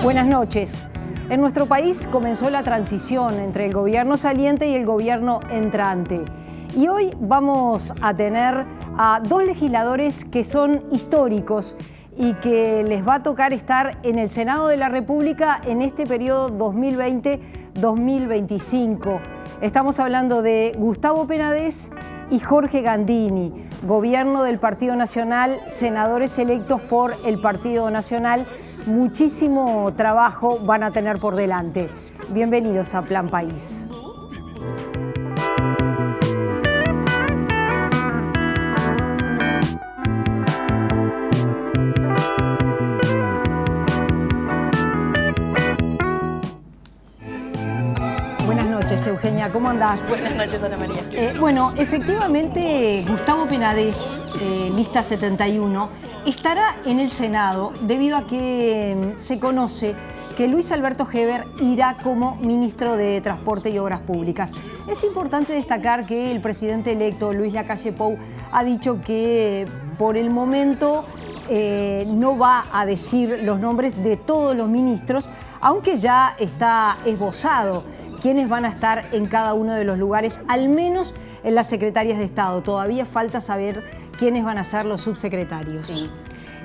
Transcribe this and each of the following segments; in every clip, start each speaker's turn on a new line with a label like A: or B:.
A: Buenas noches. En nuestro país comenzó la transición entre el gobierno saliente y el gobierno entrante. Y hoy vamos a tener a dos legisladores que son históricos y que les va a tocar estar en el Senado de la República en este periodo 2020-2025. Estamos hablando de Gustavo Penades y Jorge Gandini, gobierno del Partido Nacional, senadores electos por el Partido Nacional. Muchísimo trabajo van a tener por delante. Bienvenidos a Plan País. Eugenia, ¿cómo andás?
B: Buenas noches, Ana María.
A: Bueno, efectivamente, Gustavo Penades, lista 71, estará en el Senado debido a que se conoce que Luis Alberto Heber irá como ministro de Transporte y Obras Públicas. Es importante destacar que el presidente electo, Luis Lacalle Pou, ha dicho que por el momento no va a decir los nombres de todos los ministros, aunque ya está esbozado quiénes van a estar en cada uno de los lugares, al menos en las secretarias de Estado. Todavía falta saber quiénes van a ser los subsecretarios.
B: Sí.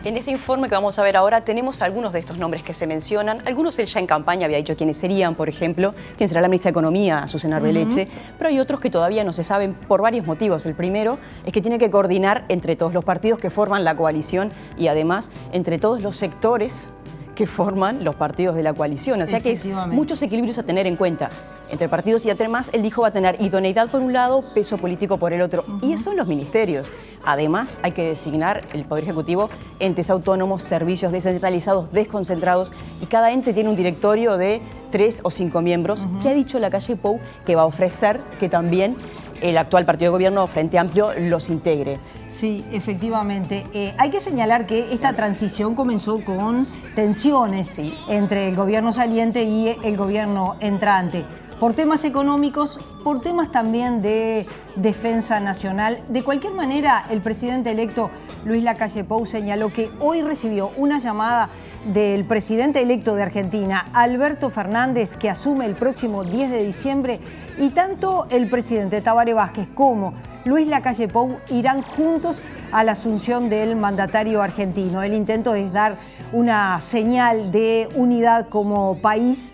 B: En este informe que vamos a ver ahora tenemos algunos de estos nombres que se mencionan. Algunos él ya en campaña había dicho quiénes serían, por ejemplo, quién será la ministra de Economía, Azucena Arbeleche, pero hay otros que todavía no se saben por varios motivos. El primero es que tiene que coordinar entre todos los partidos que forman la coalición y además entre todos los sectores que forman los partidos de la coalición. O sea que es muchos equilibrios a tener en cuenta entre partidos y además él dijo va a tener idoneidad por un lado, peso político por el otro. Y eso en los ministerios. Además hay que designar el Poder Ejecutivo entes autónomos, servicios descentralizados, desconcentrados y cada ente tiene un directorio de 3 o 5 miembros que ha dicho Lacalle Pou que va a ofrecer que también el actual partido de gobierno Frente Amplio los integre.
A: Sí, efectivamente. Hay que señalar que esta transición comenzó con tensiones entre el gobierno saliente y el gobierno entrante. Por temas económicos, por temas también de defensa nacional. De cualquier manera, el presidente electo Luis Lacalle Pou señaló que hoy recibió una llamada del presidente electo de Argentina, Alberto Fernández, que asume el próximo 10 de diciembre, y tanto el presidente Tabaré Vázquez como Luis Lacalle Pou irán juntos a la asunción del mandatario argentino. El intento es dar una señal de unidad como país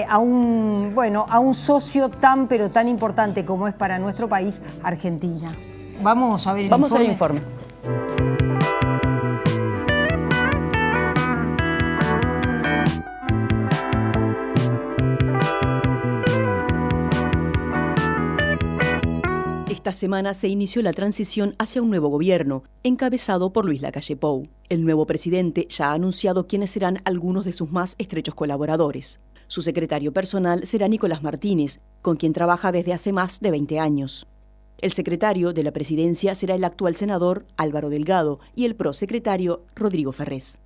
A: a un socio tan pero tan importante como es para nuestro país, Argentina. Vamos a ver el informe.
C: Esta semana se inició la transición hacia un nuevo gobierno, encabezado por Luis Lacalle Pou. El nuevo presidente ya ha anunciado quiénes serán algunos de sus más estrechos colaboradores. Su secretario personal será Nicolás Martínez, con quien trabaja desde hace más de 20 años. El secretario de la presidencia será el actual senador Álvaro Delgado y el prosecretario Rodrigo Ferrés.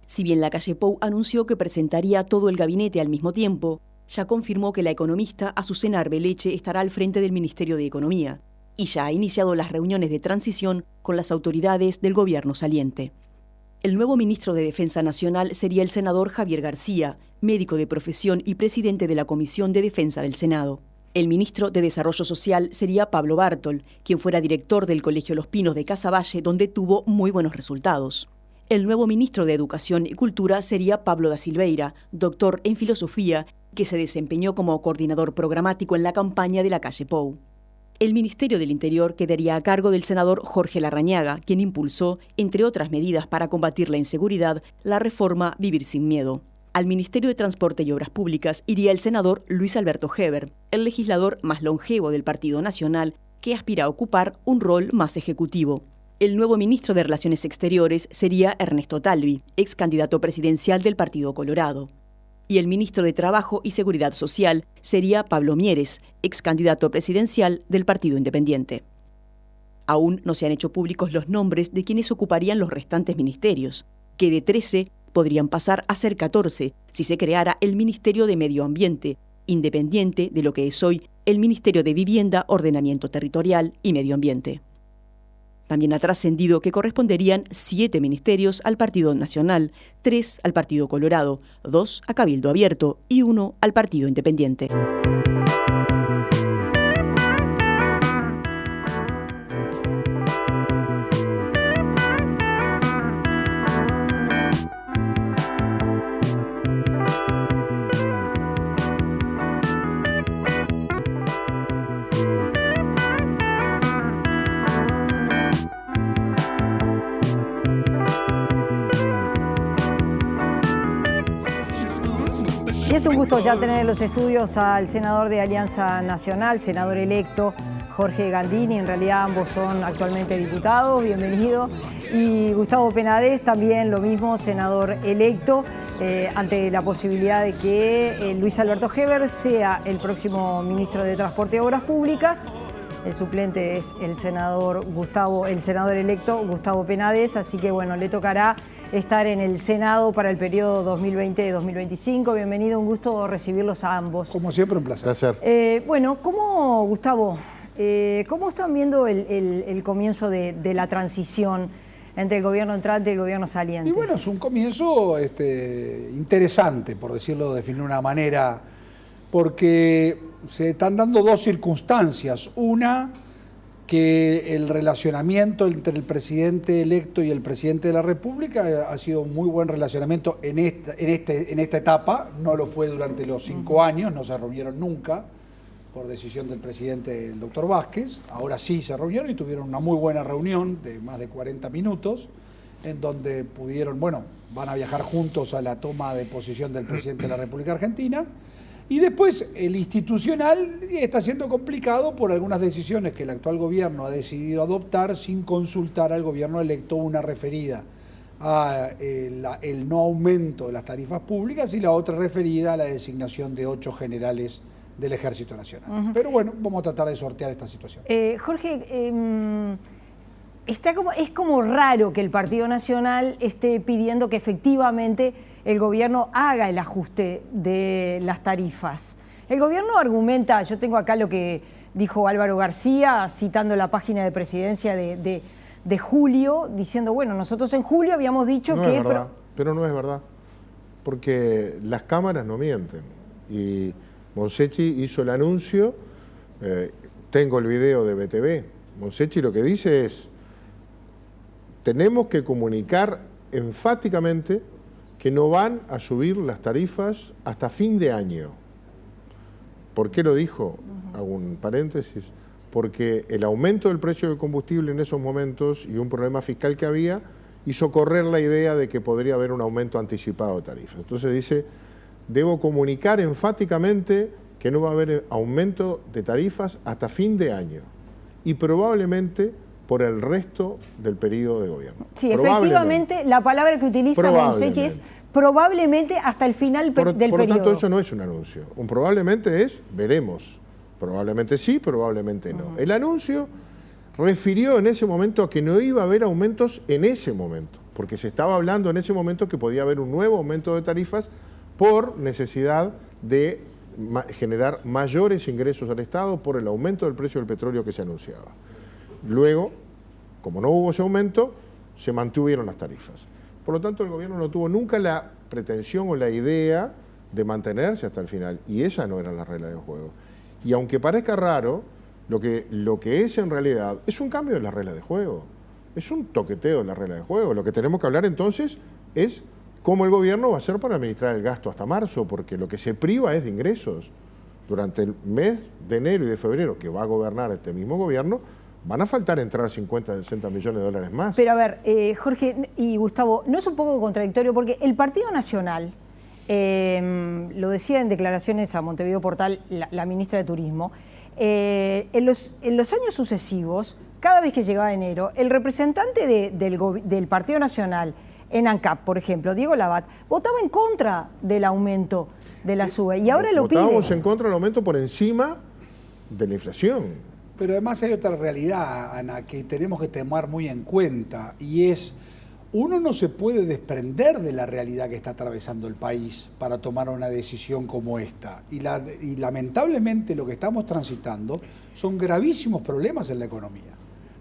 C: Si bien Lacalle Pou anunció que presentaría todo el gabinete al mismo tiempo, ya confirmó que la economista Azucena Arbeleche estará al frente del Ministerio de Economía y ya ha iniciado las reuniones de transición con las autoridades del gobierno saliente. El nuevo ministro de Defensa Nacional sería el senador Javier García, médico de profesión y presidente de la Comisión de Defensa del Senado. El ministro de Desarrollo Social sería Pablo Bartol, quien fuera director del Colegio Los Pinos de Casaballe, donde tuvo muy buenos resultados. El nuevo ministro de Educación y Cultura sería Pablo da Silveira, doctor en filosofía, que se desempeñó como coordinador programático en la campaña de Lacalle Pou. El Ministerio del Interior quedaría a cargo del senador Jorge Larrañaga, quien impulsó, entre otras medidas para combatir la inseguridad, la reforma Vivir sin Miedo. Al Ministerio de Transporte y Obras Públicas iría el senador Luis Alberto Heber, el legislador más longevo del Partido Nacional, que aspira a ocupar un rol más ejecutivo. El nuevo ministro de Relaciones Exteriores sería Ernesto Talvi, ex candidato presidencial del Partido Colorado. Y el ministro de Trabajo y Seguridad Social sería Pablo Mieres, ex candidato presidencial del Partido Independiente. Aún no se han hecho públicos los nombres de quienes ocuparían los restantes ministerios, que de 13 podrían pasar a ser 14 si se creara el Ministerio de Medio Ambiente, independiente de lo que es hoy el Ministerio de Vivienda, Ordenamiento Territorial y Medio Ambiente. También ha trascendido que corresponderían 7 ministerios al Partido Nacional, 3 al Partido Colorado, 2 a Cabildo Abierto y 1 al Partido Independiente.
A: Y es un gusto ya tener en los estudios al senador de Alianza Nacional, senador electo, Jorge Gandini. En realidad ambos son actualmente diputados, bienvenido. Y Gustavo Penades, también lo mismo, senador electo, ante la posibilidad de que Luis Alberto Heber sea el próximo ministro de Transporte y Obras Públicas. El suplente es el senador electo Gustavo Penades, así que bueno, le tocará estar en el Senado para el periodo 2020-2025. Bienvenido, un gusto recibirlos a ambos.
D: Como siempre, un placer.
A: Bueno, Gustavo, ¿cómo están viendo el comienzo de la transición entre el gobierno entrante y el gobierno saliente?
D: Y bueno, es un comienzo interesante, por decirlo, definir una manera, porque se están dando dos circunstancias. Una, que el relacionamiento entre el presidente electo y el presidente de la República ha sido un muy buen relacionamiento en esta etapa. No lo fue durante los 5 años, no se reunieron nunca por decisión del presidente, el doctor Vázquez. Ahora sí se reunieron y tuvieron una muy buena reunión de más de 40 minutos, en donde pudieron, van a viajar juntos a la toma de posición del presidente de la República Argentina. Y después el institucional está siendo complicado por algunas decisiones que el actual gobierno ha decidido adoptar sin consultar al gobierno electo, una referida a el no aumento de las tarifas públicas y la otra referida a la designación de 8 generales del Ejército Nacional. Pero bueno, vamos a tratar de sortear esta situación.
A: Jorge, es como raro que el Partido Nacional esté pidiendo que efectivamente el gobierno haga el ajuste de las tarifas. El gobierno argumenta, yo tengo acá lo que dijo Álvaro García, citando la página de presidencia de julio, diciendo, nosotros en julio habíamos dicho
E: no
A: que...
E: Es verdad, pero no es verdad, porque las cámaras no mienten. Y Monsecchi hizo el anuncio, tengo el video de BTV, Monsecchi lo que dice es, tenemos que comunicar enfáticamente que no van a subir las tarifas hasta fin de año. ¿Por qué lo dijo? Hago un paréntesis. Porque el aumento del precio del combustible en esos momentos y un problema fiscal que había hizo correr la idea de que podría haber un aumento anticipado de tarifas. Entonces dice, debo comunicar enfáticamente que no va a haber aumento de tarifas hasta fin de año y probablemente por el resto del periodo de gobierno.
A: Sí, efectivamente, la palabra que utiliza Monsecchi es probablemente hasta el final del periodo.
E: Por lo tanto, eso no es un anuncio. Un probablemente es, veremos. Probablemente sí, probablemente no. El anuncio refirió en ese momento a que no iba a haber aumentos en ese momento, porque se estaba hablando en ese momento que podía haber un nuevo aumento de tarifas por necesidad de generar mayores ingresos al Estado por el aumento del precio del petróleo que se anunciaba. Luego, como no hubo ese aumento, se mantuvieron las tarifas. Por lo tanto, el gobierno no tuvo nunca la pretensión o la idea de mantenerse hasta el final, y esa no era la regla de juego. Y aunque parezca raro, lo que es en realidad es un cambio de las reglas de juego, es un toqueteo de las reglas de juego. Lo que tenemos que hablar entonces es cómo el gobierno va a hacer para administrar el gasto hasta marzo, porque lo que se priva es de ingresos. Durante el mes de enero y de febrero, que va a gobernar este mismo gobierno, van a faltar entrar 50, 60 millones de dólares más.
A: Pero a ver, Jorge y Gustavo, ¿no es un poco contradictorio? Porque el Partido Nacional, lo decía en declaraciones a Montevideo Portal la ministra de Turismo, en los años sucesivos cada vez que llegaba enero, el representante del Partido Nacional en ANCAP, por ejemplo, Diego Labat, votaba en contra del aumento de la SUBE y ahora lo pide.
E: Votábamos en contra del aumento por encima de la inflación.
D: Pero además hay otra realidad, Ana, que tenemos que tomar muy en cuenta, y es, uno no se puede desprender de la realidad que está atravesando el país para tomar una decisión como esta. Y lamentablemente lo que estamos transitando son gravísimos problemas en la economía.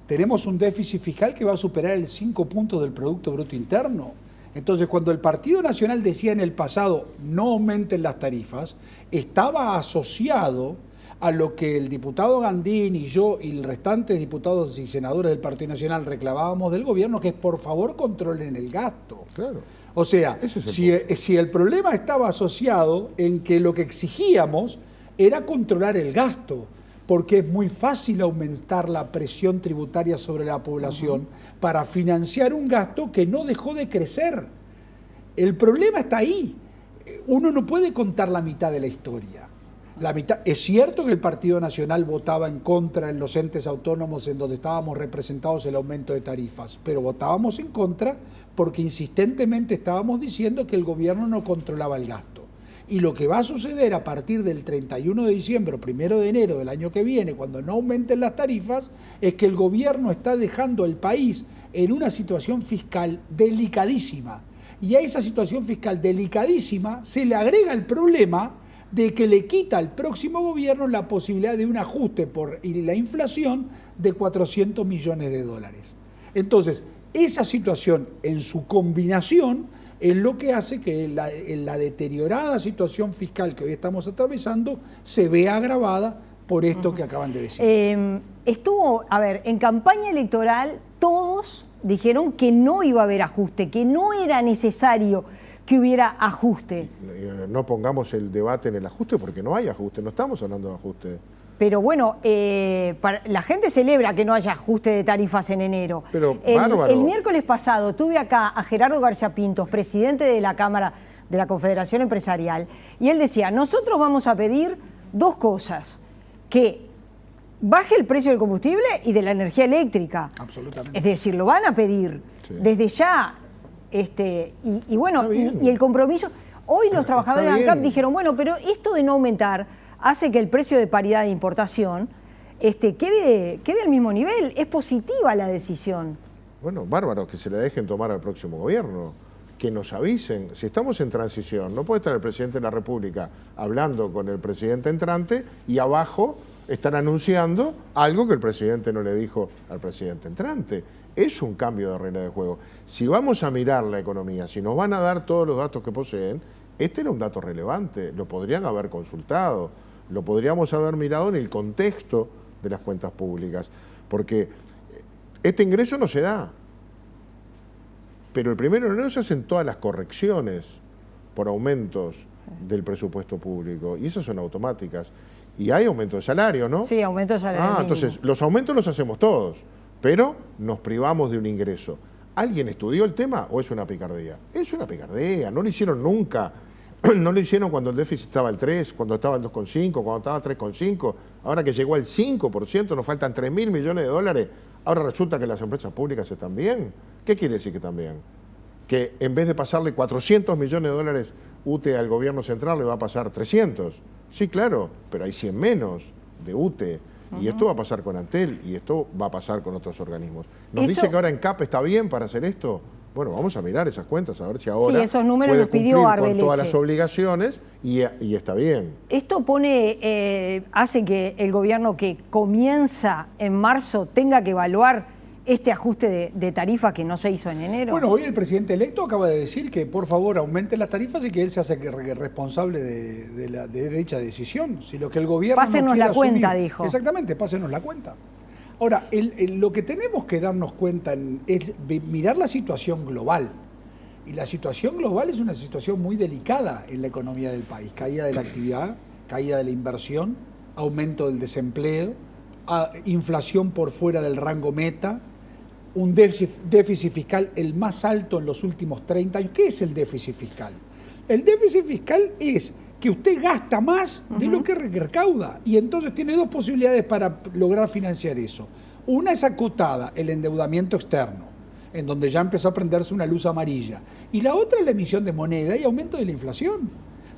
D: Tenemos un déficit fiscal que va a superar el 5 puntos del Producto Bruto Interno. Entonces, cuando el Partido Nacional decía en el pasado no aumenten las tarifas, estaba asociado a lo que el diputado Gandín y yo y el restante diputados y senadores del Partido Nacional reclamábamos del gobierno, que es por favor controlen el gasto.
E: Claro.
D: O sea, si el problema estaba asociado en que lo que exigíamos era controlar el gasto, porque es muy fácil aumentar la presión tributaria sobre la población para financiar un gasto que no dejó de crecer. El problema está ahí. Uno no puede contar la mitad de la historia. La mitad. Es cierto que el Partido Nacional votaba en contra en los entes autónomos en donde estábamos representados el aumento de tarifas, pero votábamos en contra porque insistentemente estábamos diciendo que el gobierno no controlaba el gasto. Y lo que va a suceder a partir del 31 de diciembre o 1 de enero del año que viene, cuando no aumenten las tarifas, es que el gobierno está dejando al país en una situación fiscal delicadísima. Y a esa situación fiscal delicadísima se le agrega el problema de que le quita al próximo gobierno la posibilidad de un ajuste por la inflación de 400 millones de dólares. Entonces, esa situación en su combinación es lo que hace que la deteriorada situación fiscal que hoy estamos atravesando se vea agravada por esto que acaban de decir.
A: En campaña electoral todos dijeron que no iba a haber ajuste, que no era necesario que hubiera ajuste.
E: No pongamos el debate en el ajuste porque no hay ajuste, no estamos hablando de ajuste.
A: Pero bueno, la gente celebra que no haya ajuste de tarifas en enero.
E: Pero bárbaro.
A: El miércoles pasado tuve acá a Gerardo García Pintos, presidente de la Cámara de la Confederación Empresarial, y él decía, nosotros vamos a pedir dos cosas, que baje el precio del combustible y de la energía eléctrica.
D: Absolutamente.
A: Es decir, lo van a pedir desde ya. Y bueno, y el compromiso. Hoy los trabajadores de ANCAP dijeron, bueno, pero esto de no aumentar hace que el precio de paridad de importación quede al mismo nivel. Es positiva la decisión.
E: Bueno, bárbaro, que se la dejen tomar al próximo gobierno, que nos avisen. Si estamos en transición, no puede estar el presidente de la República hablando con el presidente entrante y abajo están anunciando algo que el presidente no le dijo al presidente entrante. Es un cambio de regla de juego. Si vamos a mirar la economía, si nos van a dar todos los datos que poseen, este era un dato relevante, lo podrían haber consultado, lo podríamos haber mirado en el contexto de las cuentas públicas, porque este ingreso no se da, pero el 1 de enero se hacen todas las correcciones por aumentos del presupuesto público, y esas son automáticas. Y hay aumento de salario, ¿no?
A: Sí, aumento de salario.
E: Entonces, los aumentos los hacemos todos, pero nos privamos de un ingreso. ¿Alguien estudió el tema o es una picardía? Es una picardía, no lo hicieron nunca. No lo hicieron cuando el déficit estaba al 3, cuando estaba al 2,5, cuando estaba al 3,5. Ahora que llegó al 5%, nos faltan 3.000 millones de dólares. Ahora resulta que las empresas públicas están bien. ¿Qué quiere decir que están bien? Que en vez de pasarle 400 millones de dólares UTE al gobierno central, le va a pasar 300. Sí, claro, pero hay 100 menos de UTE. Y esto va a pasar con Antel y esto va a pasar con otros organismos. ¿Nos dice que ahora en CAP está bien para hacer esto? Bueno, vamos a mirar esas cuentas, a ver si ahora
A: esos números
E: puede
A: los pidió
E: cumplir con
A: Arbeleche.
E: todas las obligaciones y está bien.
A: Esto hace que el gobierno que comienza en marzo tenga que evaluar este ajuste de tarifas que no se hizo en enero.
D: Bueno, hoy el presidente electo acaba de decir que por favor aumenten las tarifas y que él se hace responsable de dicha decisión. Si lo que el gobierno
A: pásenos
D: no quiere
A: la cuenta,
D: asumir,
A: dijo.
D: Exactamente, pásenos la cuenta. Ahora, lo que tenemos que darnos cuenta es mirar la situación global. Y la situación global es una situación muy delicada en la economía del país. Caída de la actividad, caída de la inversión, aumento del desempleo, inflación por fuera del rango meta, un déficit fiscal el más alto en los últimos 30 años. ¿Qué es el déficit fiscal? El déficit fiscal es que usted gasta más de lo que recauda y entonces tiene dos posibilidades para lograr financiar eso. Una es acotada, el endeudamiento externo, en donde ya empezó a prenderse una luz amarilla. Y la otra es la emisión de moneda y aumento de la inflación.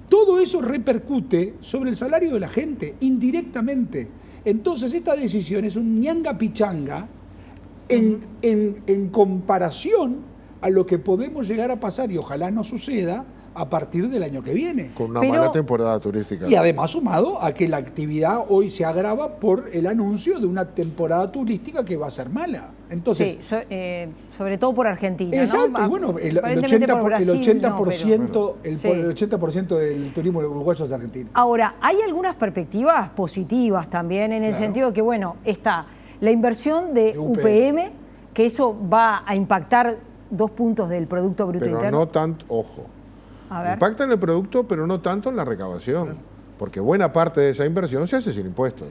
D: Todo eso repercute sobre el salario de la gente, indirectamente. Entonces, esta decisión es un ñanga pichanga en comparación a lo que podemos llegar a pasar, y ojalá no suceda, a partir del año que viene.
E: Con una mala temporada turística.
D: Y además sumado a que la actividad hoy se agrava por el anuncio de una temporada turística que va a ser mala. Entonces,
A: sí, sobre todo por Argentina.
D: Exacto,
A: ¿no?
D: y bueno, el
A: Aparentemente por Brasil,
D: 80%,
A: sí.
D: el 80% del turismo uruguayo es argentino.
A: Ahora, hay algunas perspectivas positivas también en el sentido de que, bueno, está la inversión de UPM, que eso va a impactar 2 puntos del Producto Bruto
E: Pero
A: Interno.
E: no tanto, ojo.
A: A ver.
E: Impacta en el producto, pero no tanto en la recaudación. Porque buena parte de esa inversión se hace sin impuestos.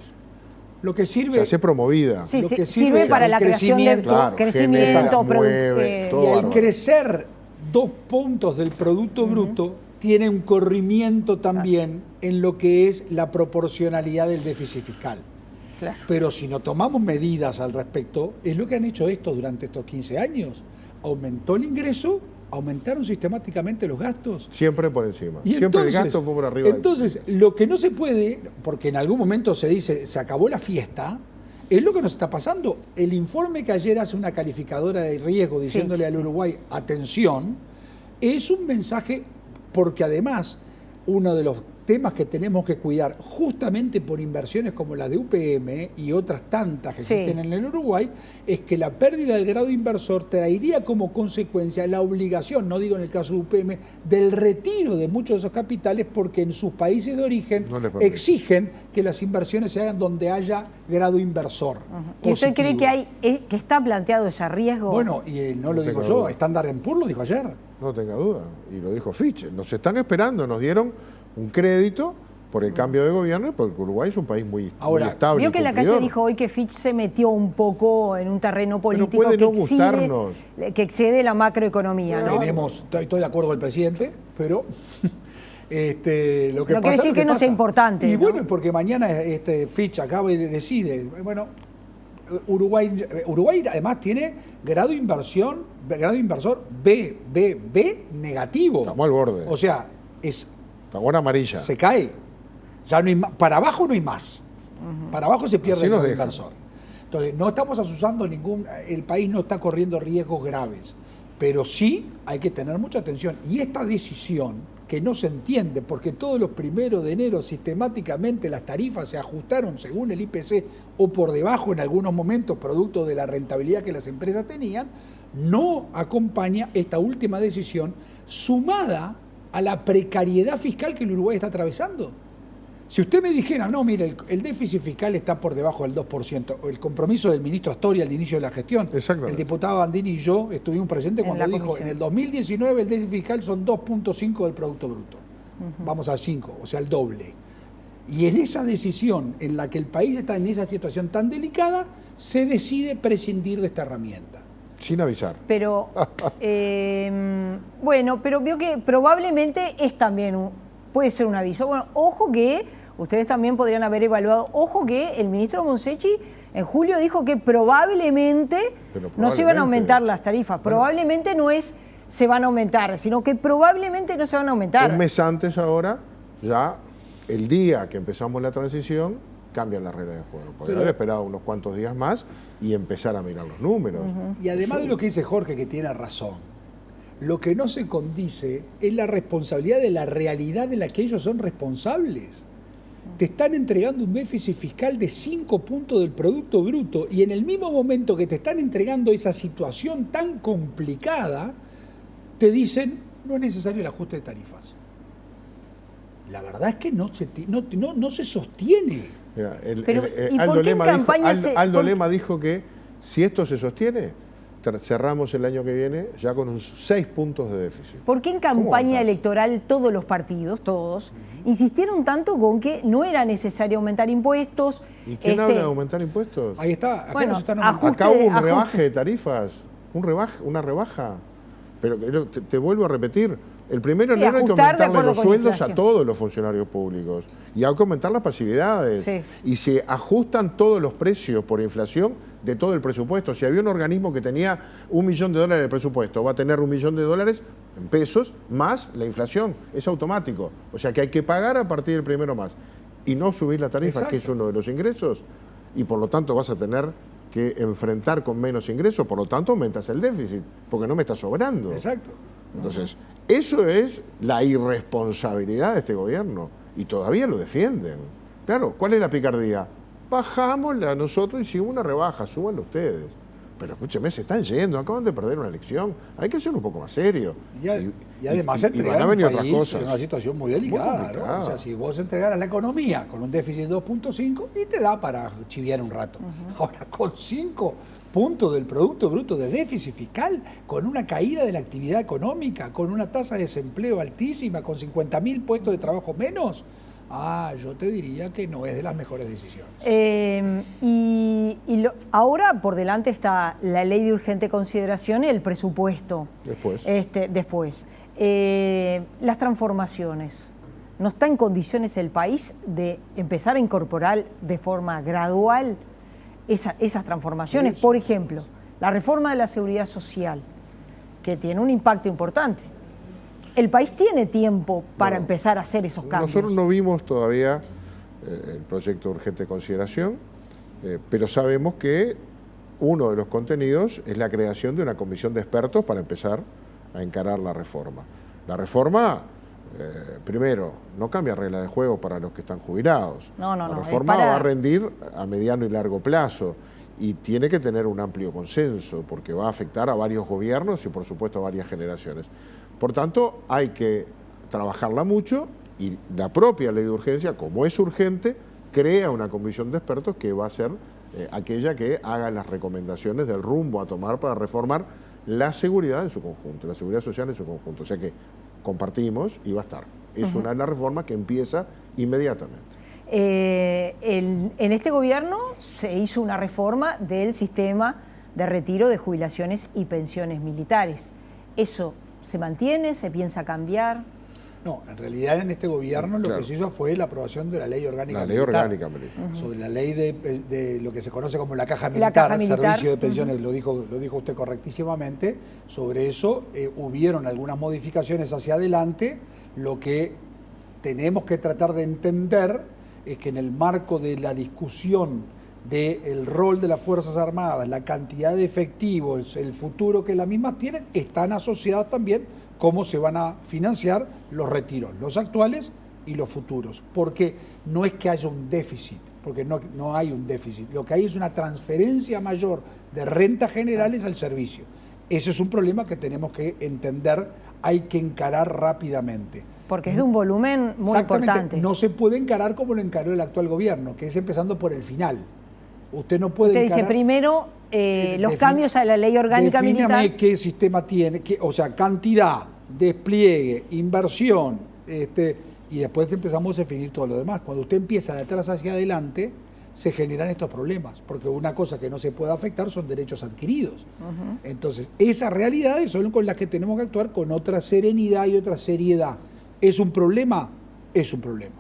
D: Lo que sirve...
E: Se hace promovida.
A: Sí,
D: lo que
A: sirve para
D: el
A: la creación de
E: Claro,
A: crecimiento,
E: mueve, todo
D: Y al
E: bárbaro.
D: crecer 2 puntos del Producto Bruto, tiene un corrimiento también en lo que es la proporcionalidad del déficit fiscal.
A: Claro.
D: Pero si no tomamos medidas al respecto, es lo que han hecho estos durante estos 15 años. Aumentó el ingreso, aumentaron sistemáticamente los gastos.
E: Siempre por encima.
D: Y
E: Siempre
D: entonces,
E: el gasto fue por arriba.
D: Entonces, lo que no se puede, porque en algún momento se dice, se acabó la fiesta, es lo que nos está pasando. El informe que ayer hace una calificadora de riesgo diciéndole al Uruguay, atención, es un mensaje, porque además, uno de los temas que tenemos que cuidar, justamente por inversiones como la de UPM y otras tantas que existen en el Uruguay, es que la pérdida del grado inversor traería como consecuencia la obligación, no digo en el caso de UPM, del retiro de muchos de esos capitales, porque en sus países de origen exigen que las inversiones se hagan donde haya grado inversor.
A: ¿Y usted cree que está planteado ese riesgo?
D: Bueno, y no lo digo yo, Standard & Poor's lo dijo ayer.
E: No tenga duda, y lo dijo Fitch. Nos están esperando, nos dieron un crédito por el cambio de gobierno, porque Uruguay es un país muy estable.
A: Vio que la calle dijo hoy que Fitch se metió un poco en un terreno político que excede la macroeconomía, ¿no?
D: Estoy de acuerdo con el presidente, pero lo que
A: no
D: pasa
A: quiere decir que no sea importante.
D: Y
A: ¿no?
D: bueno, porque mañana Fitch acaba y decide, bueno, Uruguay además tiene grado inversor BBB negativo.
E: Estamos al borde.
D: O sea,
E: estamos en amarilla.
D: Se cae. Ya no hay más, para abajo no hay más. Para abajo se pierde el grado inversor. Entonces, no estamos asusando el país no está corriendo riesgos graves, pero sí hay que tener mucha atención. Y esta decisión, que no se entiende, porque todos los 1 de enero sistemáticamente las tarifas se ajustaron según el IPC o por debajo en algunos momentos, producto de la rentabilidad que las empresas tenían, no acompaña esta última decisión sumada a la precariedad fiscal que el Uruguay está atravesando. Si usted me dijera, no, mire, el déficit fiscal está por debajo del 2%, el compromiso del ministro Astori al inicio de la gestión, el diputado Andini y yo estuvimos presentes cuando dijo, en el 2019 el déficit fiscal son 2.5 del Producto Bruto. Vamos a 5, o sea, el doble. Y en esa decisión en la que el país está en esa situación tan delicada, se decide prescindir de esta herramienta.
E: Sin avisar.
A: Pero, bueno, pero vio que probablemente es también puede ser un aviso. Bueno, ojo que ustedes también podrían haber evaluado, ojo que el ministro Monsecchi en julio dijo que probablemente no se iban a aumentar las tarifas. Probablemente no es se van a aumentar, sino que probablemente no se van a aumentar.
E: Un mes antes ahora, ya el día que empezamos la transición, cambian las reglas de juego. Podría haber esperado unos cuantos días más y empezar a mirar los números.
D: Y además de lo que dice Jorge, que tiene razón, lo que no se condice es la responsabilidad de la realidad de la que ellos son responsables. Te están entregando un déficit fiscal de 5 puntos del Producto Bruto y en el mismo momento que te están entregando esa situación tan complicada, te dicen, no es necesario el ajuste de tarifas. La verdad es que no se sostiene.
E: Mira,
A: Aldo
E: Lema dijo que si esto se sostiene, cerramos el año que viene ya con unos 6 puntos de déficit.
A: ¿Por qué en campaña electoral todos los partidos, insistieron tanto con que no era necesario aumentar impuestos?
E: ¿Y quién habla de aumentar impuestos?
D: Ahí está, acá
A: bueno,
D: nos están aumentando.
E: Acá hubo un rebaje de tarifas, una rebaja. Pero te vuelvo a repetir, El primero
A: Sí,
E: en enero hay que
A: ajustar de
E: aumentarle
A: acuerdo
E: los
A: con
E: sueldos
A: inflación.
E: a todos los funcionarios públicos y hay que aumentar las pasividades.
A: Sí.
E: Y se ajustan todos los precios por inflación de todo el presupuesto. Si había un organismo que tenía $1 millón de presupuesto, va a tener $1 millón en pesos más la inflación. Es automático. O sea que hay que pagar a partir del 1 más y no subir la tarifa,
D: Exacto.
E: que es uno de los ingresos, y por lo tanto vas a tener que enfrentar con menos ingresos, por lo tanto aumentas el déficit, porque no me está sobrando.
D: Exacto.
E: Entonces, eso es la irresponsabilidad de este gobierno y todavía lo defienden. Claro, ¿cuál es la picardía? Bajámosla nosotros y hicimos una rebaja, súbanlo ustedes. Pero escúcheme, se están yendo, acaban de perder una elección, hay que ser un poco más serio.
D: Y además
E: y
D: entregar
E: van a
D: un
E: venir otras
D: país
E: cosas.
D: en una situación muy delicada,
E: Muy complicada.
D: ¿no? O sea, si vos entregaras la economía con un déficit de 2.5 y te da para chiviar un rato. Ahora, con 5 puntos del Producto Bruto de déficit fiscal, con una caída de la actividad económica, con una tasa de desempleo altísima, con 50.000 puestos de trabajo menos, yo te diría que no es de las mejores decisiones.
A: Ahora por delante está la ley de urgente consideración y el presupuesto.
E: Después.
A: Las transformaciones. ¿No está en condiciones el país de empezar a incorporar de forma gradual esas transformaciones?
D: Sí,
A: Por ejemplo, la reforma de la seguridad social, que tiene un impacto importante. El país tiene tiempo para empezar a hacer esos cambios.
E: Nosotros no vimos todavía el proyecto de urgente consideración, pero sabemos que uno de los contenidos es la creación de una comisión de expertos para empezar a encarar la reforma. La reforma, primero, no cambia regla de juego para los que están jubilados.
A: No,
E: la reforma va a rendir a mediano y largo plazo y tiene que tener un amplio consenso porque va a afectar a varios gobiernos y por supuesto a varias generaciones. Por tanto, hay que trabajarla mucho y la propia ley de urgencia, como es urgente, crea una comisión de expertos que va a ser aquella que haga las recomendaciones del rumbo a tomar para reformar la seguridad en su conjunto, la seguridad social en su conjunto. O sea que compartimos y va a estar. Es una de las reformas que empieza inmediatamente.
A: En este gobierno se hizo una reforma del sistema de retiro de jubilaciones y pensiones militares. ¿Eso se mantiene? ¿Se piensa cambiar?
D: No, en realidad en este gobierno lo que se hizo fue la aprobación de la ley orgánica militar.
E: La ley orgánica militar.
D: Sobre la ley de lo que se conoce como la caja militar, servicio de pensiones, lo dijo usted correctísimamente. Sobre eso hubieron algunas modificaciones hacia adelante. Lo que tenemos que tratar de entender es que en el marco de la discusión del rol de las Fuerzas Armadas, la cantidad de efectivos, el futuro que las mismas tienen, están asociadas también cómo se van a financiar los retiros, los actuales y los futuros. Porque no es que haya un déficit, porque no hay un déficit. Lo que hay es una transferencia mayor de rentas generales al servicio. Ese es un problema que tenemos que entender, hay que encarar rápidamente.
A: Porque es de un volumen muy importante.
D: No se puede encarar como lo encaró el actual gobierno, que es empezando por el final. Usted no puede
A: Usted dice primero los cambios a la ley orgánica militar.
D: Defíname qué sistema tiene, o sea, cantidad, despliegue, inversión, y después empezamos a definir todo lo demás. Cuando usted empieza de atrás hacia adelante, se generan estos problemas, porque una cosa que no se puede afectar son derechos adquiridos. Entonces, esas realidades son con las que tenemos que actuar con otra serenidad y otra seriedad. ¿Es un problema? Es un problema.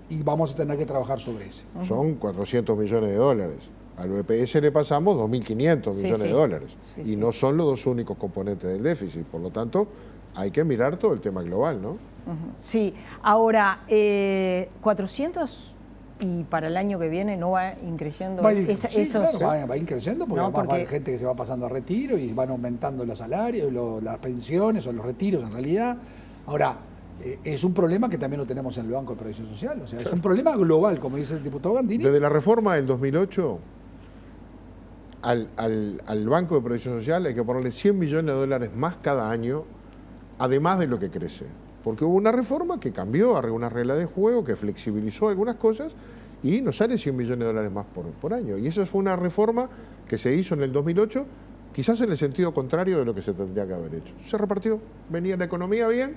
D: Y vamos a tener que trabajar sobre ese.
E: Son 400 millones de dólares. Al BPS le pasamos 2.500 millones de dólares. Y no son los dos únicos componentes del déficit. Por lo tanto, hay que mirar todo el tema global, ¿no?
A: Sí. Ahora, 400 y para el año que viene no va increciendo.
D: Va a ir increciendo porque además va a haber gente que se va pasando a retiro y van aumentando los salarios, las pensiones o los retiros en realidad. Ahora, es un problema que también lo tenemos en el Banco de Previsión Social. O sea, es un problema global, como dice el diputado Gandini.
E: Desde la reforma del 2008, al Banco de Previsión Social hay que ponerle 100 millones de dólares más cada año, además de lo que crece. Porque hubo una reforma que cambió algunas reglas de juego, que flexibilizó algunas cosas y nos sale 100 millones de dólares más por año. Y eso fue una reforma que se hizo en el 2008, quizás en el sentido contrario de lo que se tendría que haber hecho. Se repartió, venía la economía bien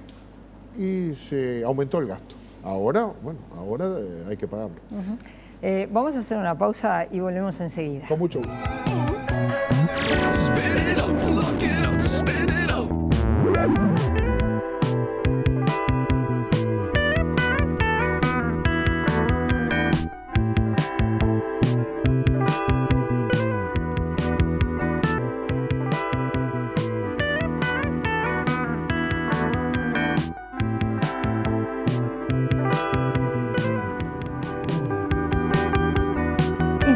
E: y se aumentó el gasto. Ahora hay que pagarlo.
A: Vamos a hacer una pausa y volvemos enseguida.
D: Con mucho gusto.
F: Spin it up, look it up, spin it up.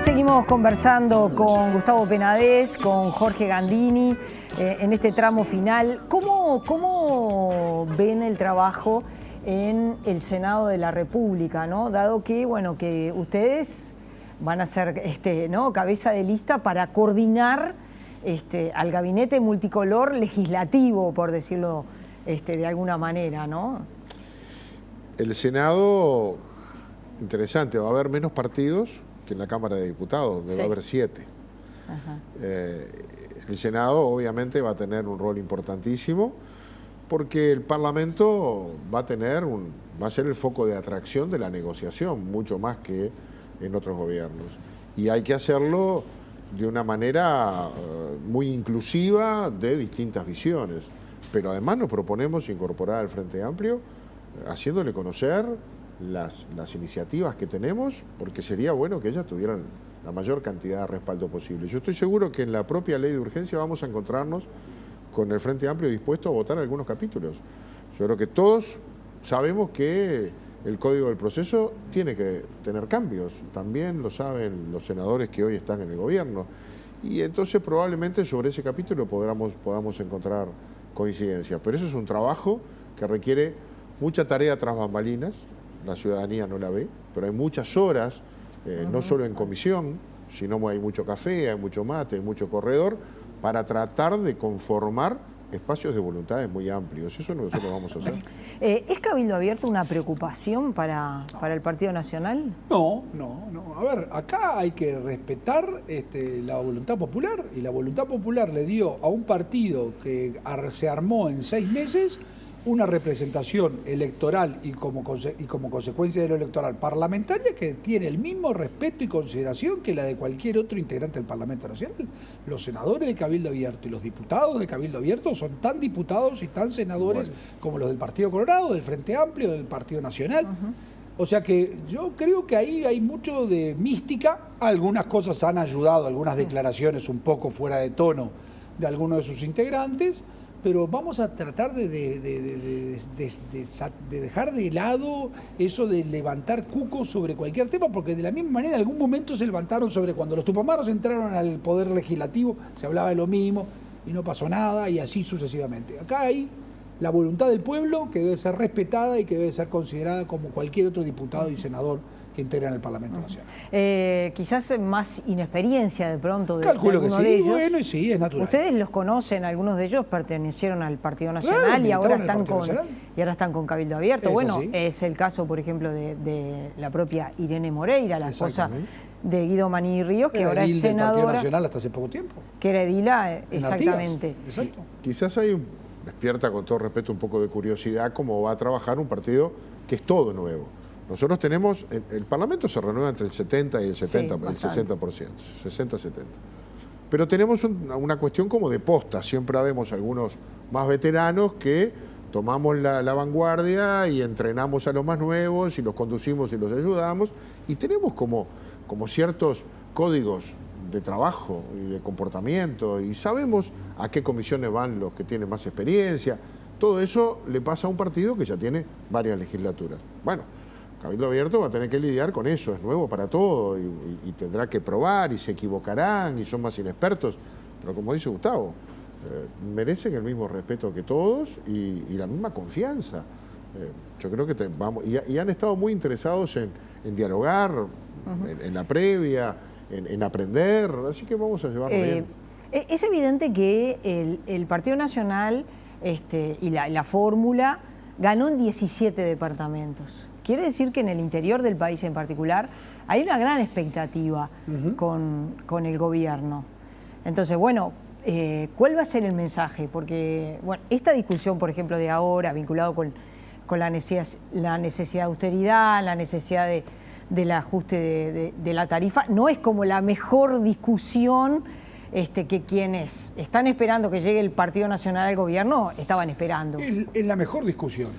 A: seguimos conversando con Gustavo Penades, con Jorge Gandini, en este tramo final. ¿Cómo ven el trabajo en el Senado de la República, ¿no? Dado que, bueno, que ustedes van a ser ¿no? cabeza de lista para coordinar al gabinete multicolor legislativo, por decirlo de alguna manera, ¿no?
E: El Senado, interesante, va a haber menos partidos que en la Cámara de Diputados, debe haber 7. El Senado obviamente va a tener un rol importantísimo porque el Parlamento va a ser el foco de atracción de la negociación, mucho más que en otros gobiernos. Y hay que hacerlo de una manera muy inclusiva de distintas visiones. Pero además nos proponemos incorporar al Frente Amplio haciéndole conocer las iniciativas que tenemos, porque sería bueno que ellas tuvieran la mayor cantidad de respaldo posible. Yo estoy seguro que en la propia ley de urgencia vamos a encontrarnos con el Frente Amplio dispuesto a votar algunos capítulos. Yo creo que todos sabemos que el Código del Proceso tiene que tener cambios, también lo saben los senadores que hoy están en el gobierno, y entonces probablemente sobre ese capítulo podamos encontrar coincidencias, pero eso es un trabajo que requiere mucha tarea tras bambalinas. La ciudadanía no la ve, pero hay muchas horas, no solo en comisión, sino hay mucho café, hay mucho mate, hay mucho corredor, para tratar de conformar espacios de voluntades muy amplios. Eso es lo que nosotros vamos a hacer.
A: ¿Es Cabildo Abierto una preocupación para el Partido Nacional?
D: No. A ver, acá hay que respetar la voluntad popular, y la voluntad popular le dio a un partido que se armó en 6 meses una representación electoral y como consecuencia de lo electoral parlamentaria que tiene el mismo respeto y consideración que la de cualquier otro integrante del Parlamento Nacional. Los senadores de Cabildo Abierto y los diputados de Cabildo Abierto son tan diputados y tan senadores como los del Partido Colorado, del Frente Amplio, del Partido Nacional. O sea que yo creo que ahí hay mucho de mística. Algunas cosas han ayudado, algunas declaraciones un poco fuera de tono de algunos de sus integrantes, pero vamos a tratar de dejar de lado eso de levantar cucos sobre cualquier tema, porque de la misma manera en algún momento se levantaron sobre cuando los tupamaros entraron al Poder Legislativo, se hablaba de lo mismo y no pasó nada, y así sucesivamente. Acá hay la voluntad del pueblo que debe ser respetada y que debe ser considerada como cualquier otro diputado y senador que integran el Parlamento Nacional.
A: Quizás más inexperiencia de pronto de
D: Calculo que sí,
A: de ellos.
D: Bueno, y sí, es natural.
A: Ustedes los conocen, algunos de ellos pertenecieron al Partido Nacional,
D: Claro,
A: y ahora
D: militaron
A: están con Cabildo Abierto.
D: Es
A: Bueno,
D: así.
A: es el caso, por ejemplo, de la propia Irene Moreira, la esposa de Guido Manini Ríos, que
D: Era
A: ahora es
D: edil del Partido
A: senadora.
D: Nacional hasta hace poco tiempo.
A: Que era edila,
D: En
A: exactamente.
D: Artigas. Exacto.
E: Quizás despierta con todo respeto un poco de curiosidad cómo va a trabajar un partido que es todo nuevo. Nosotros tenemos, el Parlamento se renueva entre el 70 y el 70, el 60%, 60-70. Pero tenemos una cuestión como de posta, siempre vemos algunos más veteranos que tomamos la vanguardia y entrenamos a los más nuevos y los conducimos y los ayudamos, y tenemos como ciertos códigos de trabajo y de comportamiento, y sabemos a qué comisiones van los que tienen más experiencia. Todo eso le pasa a un partido que ya tiene varias legislaturas. Bueno, Cabildo Abierto va a tener que lidiar con eso, es nuevo para todo y tendrá que probar y se equivocarán y son más inexpertos, pero como dice Gustavo, merecen el mismo respeto que todos y la misma confianza. Yo creo que y han estado muy interesados en dialogar, en la previa, en aprender, así que vamos a llevarlo bien.
A: Es evidente que el Partido Nacional y la fórmula ganó en 17 departamentos. Quiere decir que en el interior del país en particular hay una gran expectativa con el gobierno. Entonces, bueno, ¿cuál va a ser el mensaje? Porque, bueno, esta discusión, por ejemplo, de ahora, vinculado con la necesidad de austeridad, la necesidad del ajuste de la tarifa, no es como la mejor discusión que quienes están esperando que llegue el Partido Nacional al gobierno estaban esperando.
D: Es la mejor discusión.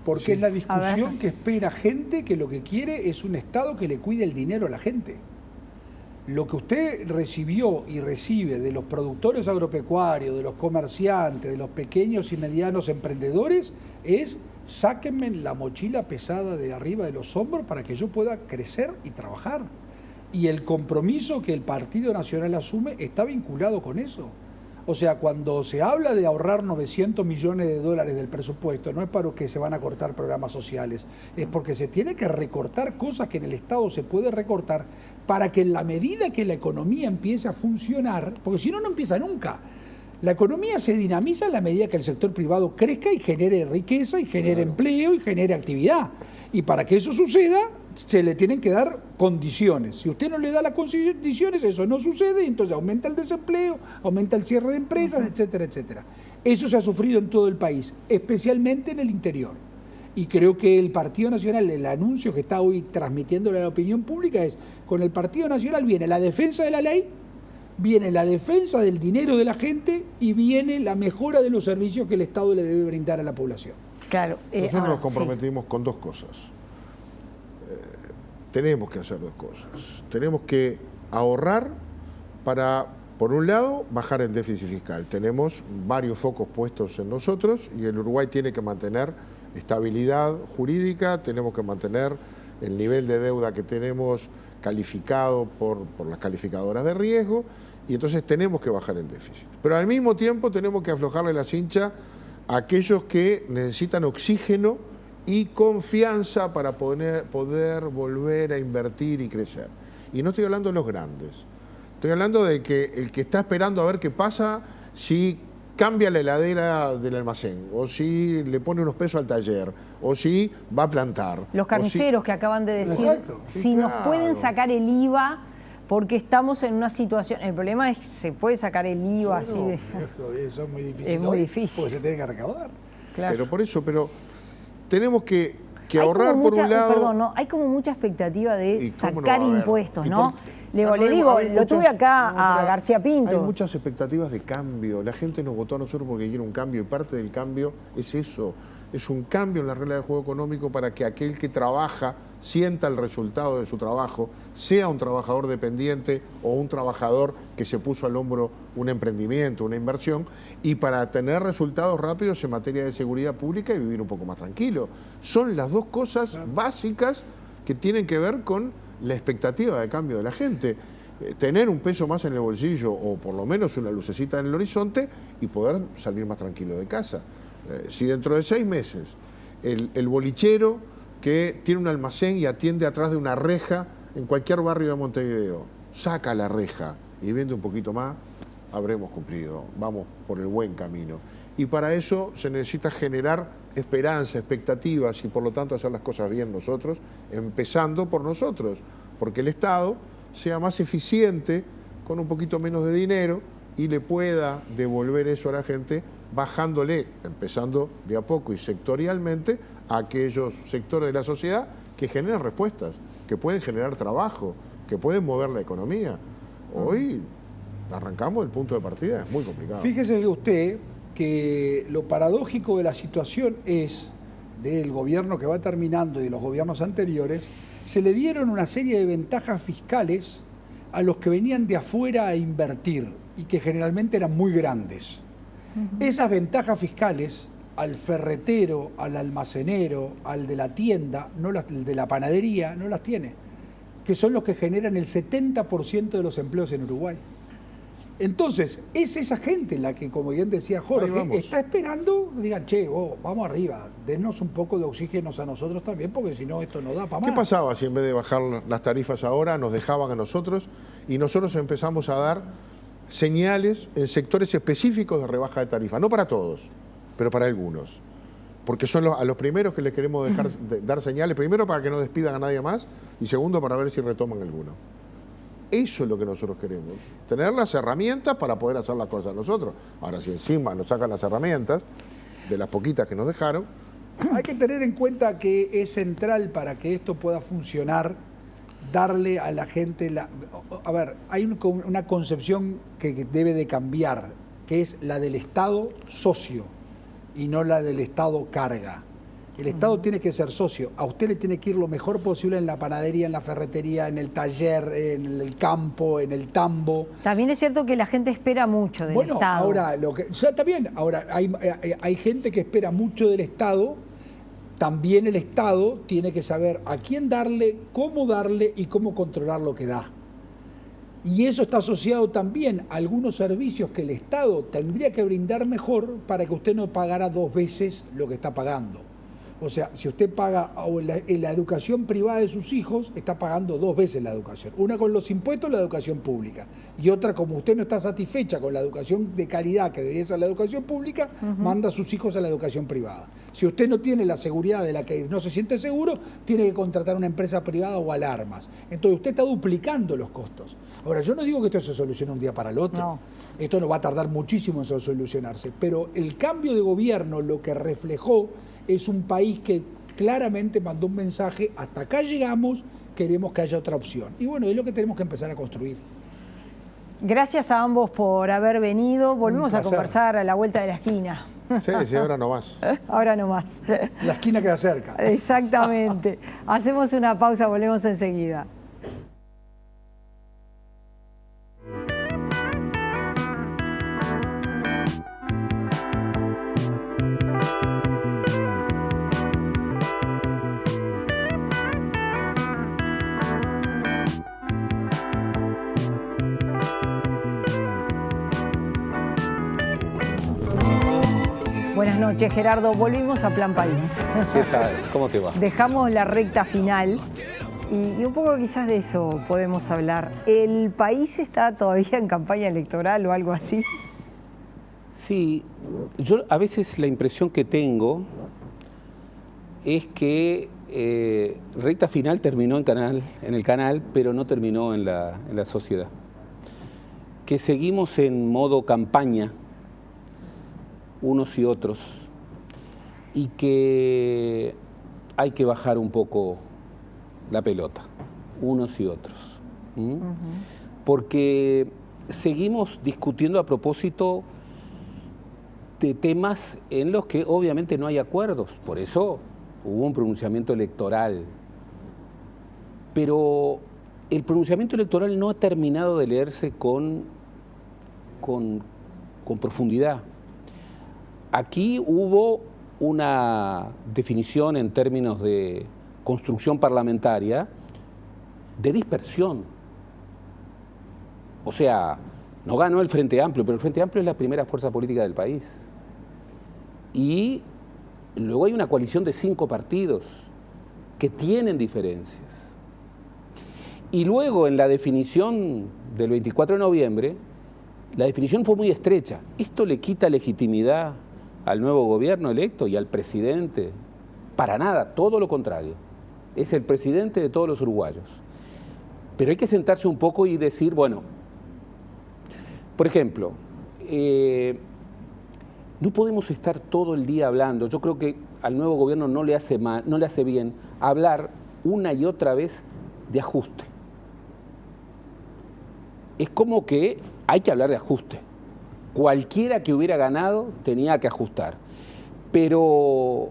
D: Porque es la discusión que espera gente que lo que quiere es un Estado que le cuide el dinero a la gente. Lo que usted recibió y recibe de los productores agropecuarios, de los comerciantes, de los pequeños y medianos emprendedores, es: sáquenme la mochila pesada de arriba de los hombros para que yo pueda crecer y trabajar. Y el compromiso que el Partido Nacional asume está vinculado con eso. O sea, cuando se habla de ahorrar 900 millones de dólares del presupuesto, no es para que se van a cortar programas sociales, es porque se tiene que recortar cosas que en el Estado se puede recortar para que en la medida que la economía empiece a funcionar, porque si no, no empieza nunca. La economía se dinamiza en la medida que el sector privado crezca y genere riqueza y genere empleo y genere actividad. Y para que eso suceda, se le tienen que dar condiciones. Si usted no le da las condiciones, eso no sucede y entonces aumenta el desempleo, aumenta el cierre de empresas, etcétera, etcétera. Eso se ha sufrido en todo el país, especialmente en el interior. Y creo que el Partido Nacional, el anuncio que está hoy transmitiéndole a la opinión pública es, con el Partido Nacional viene la defensa de la ley, viene la defensa del dinero de la gente y viene la mejora de los servicios que el Estado le debe brindar a la población.
A: Claro.
E: Nosotros nos comprometimos con dos cosas. Tenemos que hacer dos cosas. Tenemos que ahorrar para, por un lado, bajar el déficit fiscal. Tenemos varios focos puestos en nosotros y el Uruguay tiene que mantener estabilidad jurídica, tenemos que mantener el nivel de deuda que tenemos calificado por las calificadoras de riesgo y entonces tenemos que bajar el déficit. Pero al mismo tiempo tenemos que aflojarle la cincha a aquellos que necesitan oxígeno y confianza para poder volver a invertir y crecer. Y no estoy hablando de los grandes, estoy hablando de que el que está esperando a ver qué pasa si cambia la heladera del almacén, o si le pone unos pesos al taller, o si va a plantar.
A: Los carniceros que acaban de decir,
D: Exacto,
A: si
E: sí,
A: nos
E: claro.
A: pueden sacar el IVA porque estamos en una situación... El problema es que se puede sacar el IVA así de...
D: Eso es muy difícil.
A: Es muy
D: hoy,
A: difícil.
D: Porque se tiene que recaudar.
A: Claro.
E: Pero por eso, tenemos que
A: Hay
E: ahorrar
A: como
E: por
A: mucha,
E: un lado...
A: perdón, ¿no? Hay como mucha expectativa de
E: ¿Y cómo no
A: sacar
E: va a haber?
A: impuestos,
E: ¿Y
A: ¿no?
E: por-
A: Le
E: No,
A: digo,
E: hay
A: lo tuve
E: muchas-
A: acá
E: no,
A: a
E: pero
A: García Pinto.
E: Hay muchas expectativas de cambio. La gente nos votó a nosotros porque quiere un cambio y parte del cambio es eso. Es un cambio en la regla del juego económico para que aquel que trabaja sienta el resultado de su trabajo, sea un trabajador dependiente o un trabajador que se puso al hombro un emprendimiento, una inversión, y para tener resultados rápidos en materia de seguridad pública y vivir un poco más tranquilo. Son las dos cosas básicas que tienen que ver con la expectativa de cambio de la gente. Tener un peso más en el bolsillo o por lo menos una lucecita en el horizonte y poder salir más tranquilo de casa. Si dentro de 6 meses el bolichero que tiene un almacén y atiende atrás de una reja en cualquier barrio de Montevideo saca la reja y vende un poquito más, habremos cumplido, vamos por el buen camino. Y para eso se necesita generar esperanza, expectativas y por lo tanto hacer las cosas bien nosotros, empezando por nosotros, porque el Estado sea más eficiente con un poquito menos de dinero y le pueda devolver eso a la gente bajándole, empezando de a poco y sectorialmente, a aquellos sectores de la sociedad que generan respuestas, que pueden generar trabajo, que pueden mover la economía. Hoy arrancamos el punto de partida, es muy complicado.
D: Fíjese usted que lo paradójico de la situación es, del gobierno que va terminando y de los gobiernos anteriores, se le dieron una serie de ventajas fiscales a los que venían de afuera a invertir y que generalmente eran muy grandes. Esas ventajas fiscales al ferretero, al almacenero, al de la tienda, el de la panadería, no las tiene, que son los que generan el 70% de los empleos en Uruguay. Entonces, es esa gente la que, como bien decía Jorge, está esperando, digan, che, vamos arriba, dennos un poco de oxígeno a nosotros también, porque si no, esto no da para más.
E: ¿Qué pasaba si en vez de bajar las tarifas ahora nos dejaban a nosotros y nosotros empezamos a dar señales en sectores específicos de rebaja de tarifa? No para todos, pero para algunos. Porque son a los primeros que les queremos dejar dar señales, primero para que no despidan a nadie más y segundo para ver si retoman alguno. Eso es lo que nosotros queremos, tener las herramientas para poder hacer las cosas nosotros. Ahora, si encima nos sacan las herramientas, de las poquitas que nos dejaron...
D: Hay que tener en cuenta que es central para que esto pueda funcionar, darle a la gente... A ver, hay una concepción que debe de cambiar, que es la del Estado socio y no la del Estado carga. El Estado tiene que ser socio. A usted le tiene que ir lo mejor posible en la panadería, en la ferretería, en el taller, en el campo, en el tambo.
A: También es cierto que la gente espera mucho del Estado.
D: Ahora, también, ahora hay gente que espera mucho del Estado. También el Estado tiene que saber a quién darle y cómo controlar lo que da. Y eso está asociado también a algunos servicios que el Estado tendría que brindar mejor para que usted no pagara 2 veces lo que está pagando. O sea, si usted paga en la educación privada de sus hijos, está pagando 2 veces la educación. Una con los impuestos, la educación pública. Y otra, como usted no está satisfecha con la educación de calidad que debería ser la educación pública, manda a sus hijos a la educación privada. Si usted no tiene la seguridad de la que no se siente seguro, tiene que contratar una empresa privada o alarmas. Entonces usted está duplicando los costos. Ahora, yo no digo que esto se solucione un día para el otro. No. Esto no va a tardar muchísimo en solucionarse. Pero el cambio de gobierno lo que reflejó es un país que claramente mandó un mensaje: hasta acá llegamos, queremos que haya otra opción. Y bueno, es lo que tenemos que empezar a construir.
A: Gracias a ambos por haber venido. Volvemos a conversar a la vuelta de la esquina.
E: Sí, ahora no más.
A: Ahora no más.
D: La esquina queda cerca.
A: Exactamente. Hacemos una pausa, volvemos enseguida. Buenas noches, Gerardo. Volvimos a Plan País.
F: ¿Qué tal? ¿Cómo te va?
A: Dejamos la recta final y un poco quizás de eso podemos hablar. ¿El país está todavía en campaña electoral o algo así?
F: Sí, yo a veces la impresión que tengo es que recta final terminó en el canal, pero no terminó en la sociedad. Que seguimos en modo campaña, unos y otros, y que hay que bajar un poco la pelota, unos y otros. Porque seguimos discutiendo a propósito de temas en los que obviamente no hay acuerdos. Por eso hubo un pronunciamiento electoral. Pero el pronunciamiento electoral no ha terminado de leerse con profundidad. Aquí hubo una definición en términos de construcción parlamentaria de dispersión. O sea, no ganó el Frente Amplio, pero el Frente Amplio es la primera fuerza política del país. Y luego hay una coalición de 5 partidos que tienen diferencias. Y luego en la definición del 24 de noviembre, la definición fue muy estrecha. Esto le quita legitimidad al nuevo gobierno electo y al presidente. Para nada, todo lo contrario. Es el presidente de todos los uruguayos. Pero hay que sentarse un poco y decir, bueno, por ejemplo, no podemos estar todo el día hablando. Yo creo que al nuevo gobierno no le hace bien hablar una y otra vez de ajuste. Es como que hay que hablar de ajuste. Cualquiera que hubiera ganado tenía que ajustar. Pero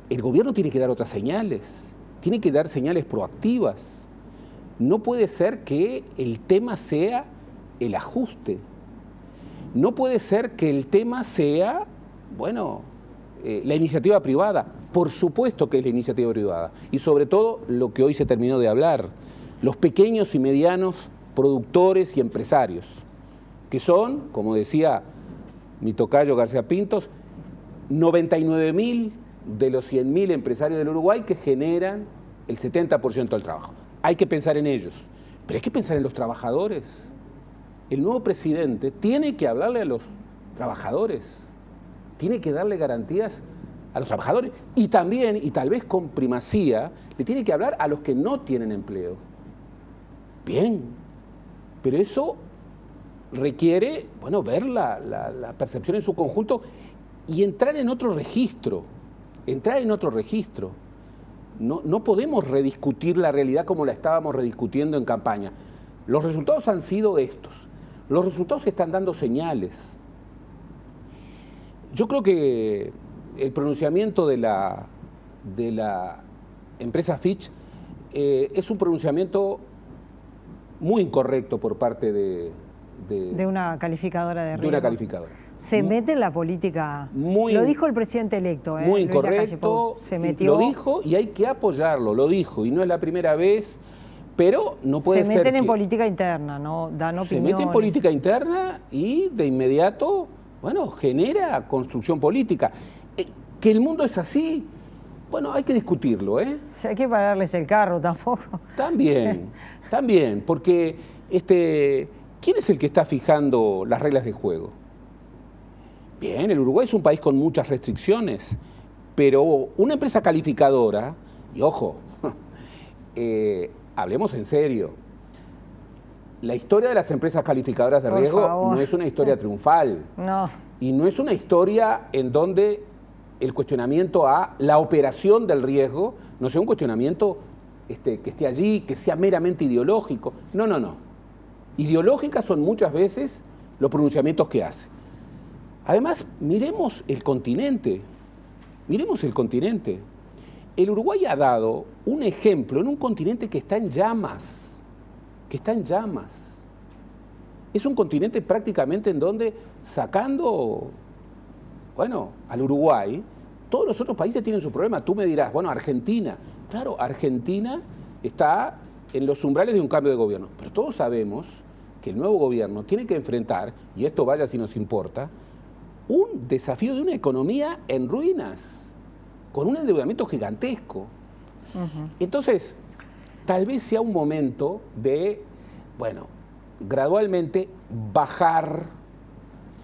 F: el gobierno tiene que dar otras señales, tiene que dar señales proactivas. No puede ser que el tema sea el ajuste. No puede ser que el tema sea, bueno, la iniciativa privada. Por supuesto que es la iniciativa privada. Y sobre todo lo que hoy se terminó de hablar, los pequeños y medianos productores y empresarios, que son, como decía mi tocayo García Pintos, 99.000 de los 100.000 empresarios del Uruguay que generan el 70% del trabajo. Hay que pensar en ellos, pero hay que pensar en los trabajadores. El nuevo presidente tiene que hablarle a los trabajadores, tiene que darle garantías a los trabajadores y también, y tal vez con primacía, le tiene que hablar a los que no tienen empleo. Bien, pero eso requiere, bueno, ver la percepción en su conjunto y entrar en otro registro, No podemos rediscutir la realidad como la estábamos rediscutiendo en campaña. Los resultados han sido estos. Los resultados están dando señales. Yo creo que el pronunciamiento de la empresa Fitch es un pronunciamiento muy incorrecto por parte de
A: una calificadora de riesgo.
F: De una calificadora.
A: Se mete en la política. Lo dijo el presidente electo.
F: Muy incorrecto.
A: Se metió.
F: Lo dijo y hay que apoyarlo, lo dijo. Y no es la primera vez, Pero no puede ser
A: Se meten en
F: que
A: política interna, ¿no? Dan opiniones.
F: se mete en política interna y de inmediato, bueno, genera construcción política. Que el mundo es así, bueno, hay que discutirlo, ¿eh?
A: Hay que pararles el carro tampoco.
F: También, porque ¿quién es el que está fijando las reglas de juego? Bien, el Uruguay es un país con muchas restricciones, pero una empresa calificadora, y ojo, hablemos en serio, la historia de las empresas calificadoras de riesgo no es una historia triunfal.
A: No.
F: Y no es una historia en donde el cuestionamiento a la operación del riesgo no sea un cuestionamiento que esté allí, que sea meramente ideológico. No. Ideológicas son muchas veces los pronunciamientos que hace. Además, miremos el continente. El Uruguay ha dado un ejemplo en un continente que está en llamas. Es un continente prácticamente en donde, sacando, bueno, al Uruguay, todos los otros países tienen su problema. Tú me dirás, bueno, Argentina. Claro, Argentina está en los umbrales de un cambio de gobierno. Pero todos sabemos que el nuevo gobierno tiene que enfrentar, y esto vaya si nos importa, un desafío de una economía en ruinas, con un endeudamiento gigantesco. Entonces, tal vez sea un momento de, bueno, gradualmente bajar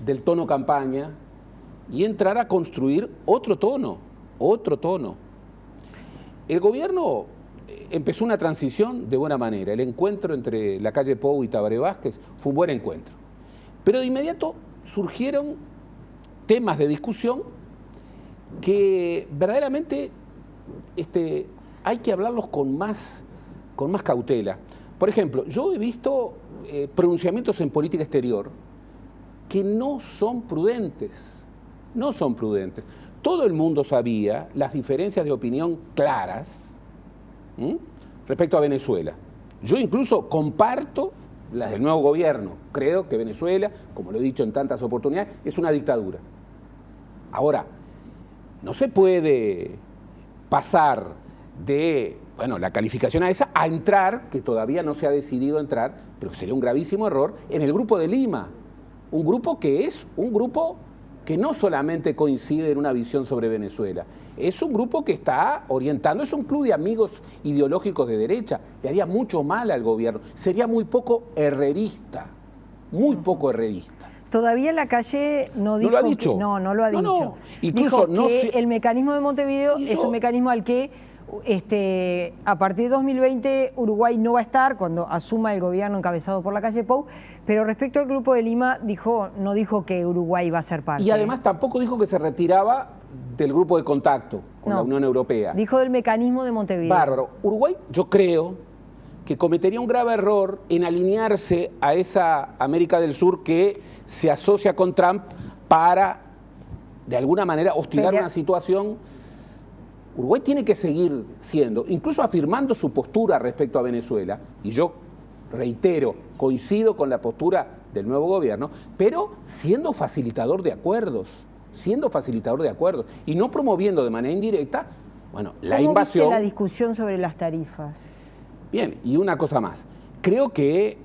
F: del tono campaña y entrar a construir otro tono. El gobierno empezó una transición de buena manera. El encuentro entre Lacalle Pou y Tabaré Vázquez fue un buen encuentro. Pero de inmediato surgieron temas de discusión que verdaderamente hay que hablarlos con más cautela. Por ejemplo, yo he visto pronunciamientos en política exterior que no son prudentes. Todo el mundo sabía las diferencias de opinión claras respecto a Venezuela. Yo incluso comparto las del nuevo gobierno. Creo que Venezuela, como lo he dicho en tantas oportunidades, es una dictadura. Ahora, no se puede pasar de, bueno, la calificación a esa a entrar, que todavía no se ha decidido entrar, pero que sería un gravísimo error, en el Grupo de Lima. Un grupo que es un grupo que no solamente coincide en una visión sobre Venezuela, es un grupo que está orientando, es un club de amigos ideológicos de derecha, le haría mucho mal al gobierno, sería muy poco herrerista.
A: Todavía Lacalle no dijo.
F: ¿No lo ha dicho?
A: No lo ha dicho.
F: No. Incluso
A: dijo que el mecanismo de Montevideo es un mecanismo al que a partir de 2020 Uruguay no va a estar cuando asuma el gobierno encabezado por Lacalle Pou, pero respecto al Grupo de Lima no dijo que Uruguay va a ser parte.
F: Y además tampoco dijo que se retiraba del grupo de contacto con la Unión Europea.
A: Dijo del mecanismo de Montevideo.
F: Bárbaro. Uruguay, yo creo que cometería un grave error en alinearse a esa América del Sur que se asocia con Trump para, de alguna manera, hostigar una situación. Uruguay tiene que seguir siendo, incluso afirmando su postura respecto a Venezuela, y yo reitero, coincido con la postura del nuevo gobierno, pero siendo facilitador de acuerdos, y no promoviendo de manera indirecta, bueno, la invasión.
A: ¿Cómo viste la discusión sobre las tarifas?
F: Bien, y una cosa más, creo que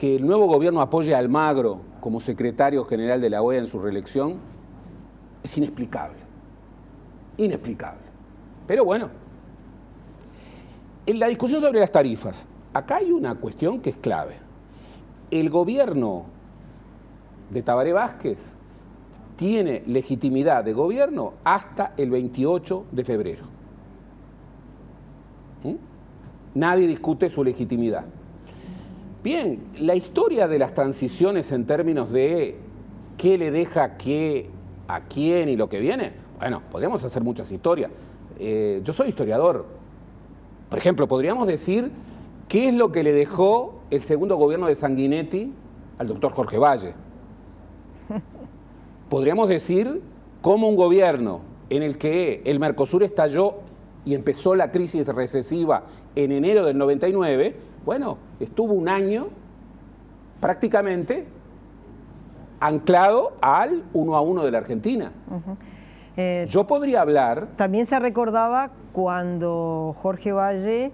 F: el nuevo gobierno apoye a Almagro como secretario general de la OEA en su reelección es inexplicable. Pero bueno, en la discusión sobre las tarifas, acá hay una cuestión que es clave. El gobierno de Tabaré Vázquez tiene legitimidad de gobierno hasta el 28 de febrero. Nadie discute su legitimidad. Bien, la historia de las transiciones en términos de qué le deja qué a quién y lo que viene, bueno, podríamos hacer muchas historias. Yo soy historiador. Por ejemplo, podríamos decir qué es lo que le dejó el segundo gobierno de Sanguinetti al doctor Jorge Valle. Podríamos decir cómo un gobierno en el que el Mercosur estalló y empezó la crisis recesiva en enero del 99, bueno, estuvo un año prácticamente anclado al 1-1 de la Argentina. Yo podría hablar.
A: También se recordaba cuando Jorge Valle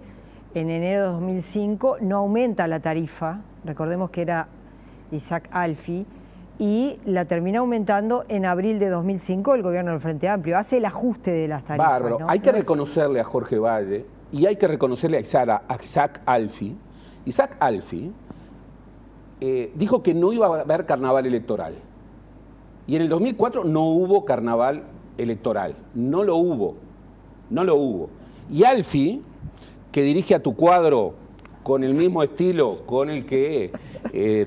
A: en enero de 2005 no aumenta la tarifa, recordemos que era Isaac Alfi, y la termina aumentando en abril de 2005 el gobierno del Frente Amplio. Hace el ajuste de las tarifas.
F: Bárbaro.
A: ¿no?
F: Hay que reconocerle a Jorge Valle y hay que reconocerle a Isaac Alfi. Isaac Alfi dijo que no iba a haber carnaval electoral. Y en el 2004 no hubo carnaval electoral. No lo hubo. No lo hubo. Y Alfi, que dirige a tu cuadro con el mismo estilo con el que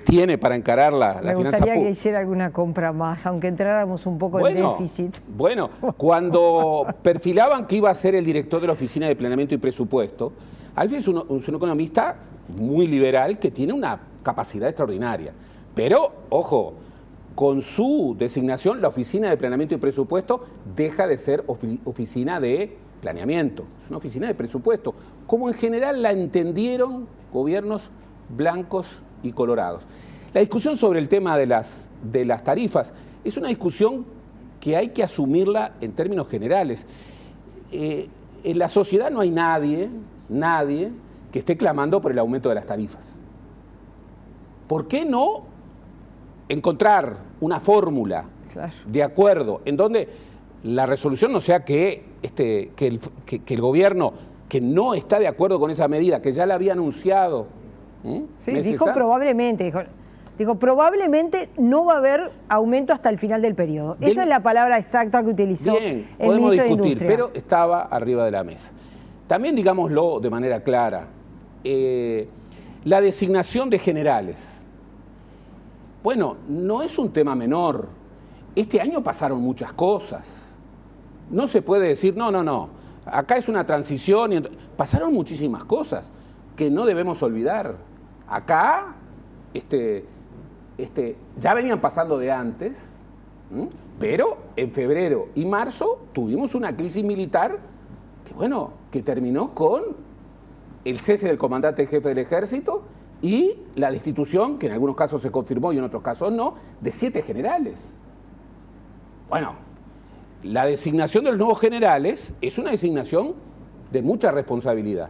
F: tiene para encarar la finanza pública.
A: Me gustaría que hiciera alguna compra más, aunque entráramos un poco en déficit.
F: Bueno, cuando perfilaban que iba a ser el director de la Oficina de Planeamiento y Presupuesto, Alfi es un economista muy liberal que tiene una capacidad extraordinaria. Pero, ojo, con su designación, la Oficina de Planeamiento y Presupuesto deja de ser oficina de planeamiento, es una oficina de presupuesto, como en general la entendieron gobiernos blancos y colorados. La discusión sobre el tema de las tarifas es una discusión que hay que asumirla en términos generales. En la sociedad no hay nadie que esté clamando por el aumento de las tarifas. ¿Por qué no encontrar una fórmula de acuerdo en donde la resolución no sea que el gobierno que no está de acuerdo con esa medida, que ya la había anunciado?
A: Sí, dijo probablemente, dijo probablemente no va a haber aumento hasta el final del periodo. Esa es la palabra exacta que utilizó el ministro de Industria.
F: Pero estaba arriba de la mesa. También digámoslo de manera clara, la designación de generales, bueno, no es un tema menor. Este año pasaron muchas cosas. No se puede decir, no, acá es una transición. Pasaron muchísimas cosas que no debemos olvidar. Acá, ya venían pasando de antes, pero en febrero y marzo tuvimos una crisis militar que terminó con el cese del comandante en jefe del ejército y la destitución, que en algunos casos se confirmó y en otros casos no, de 7 generales. Bueno, la designación de los nuevos generales es una designación de mucha responsabilidad.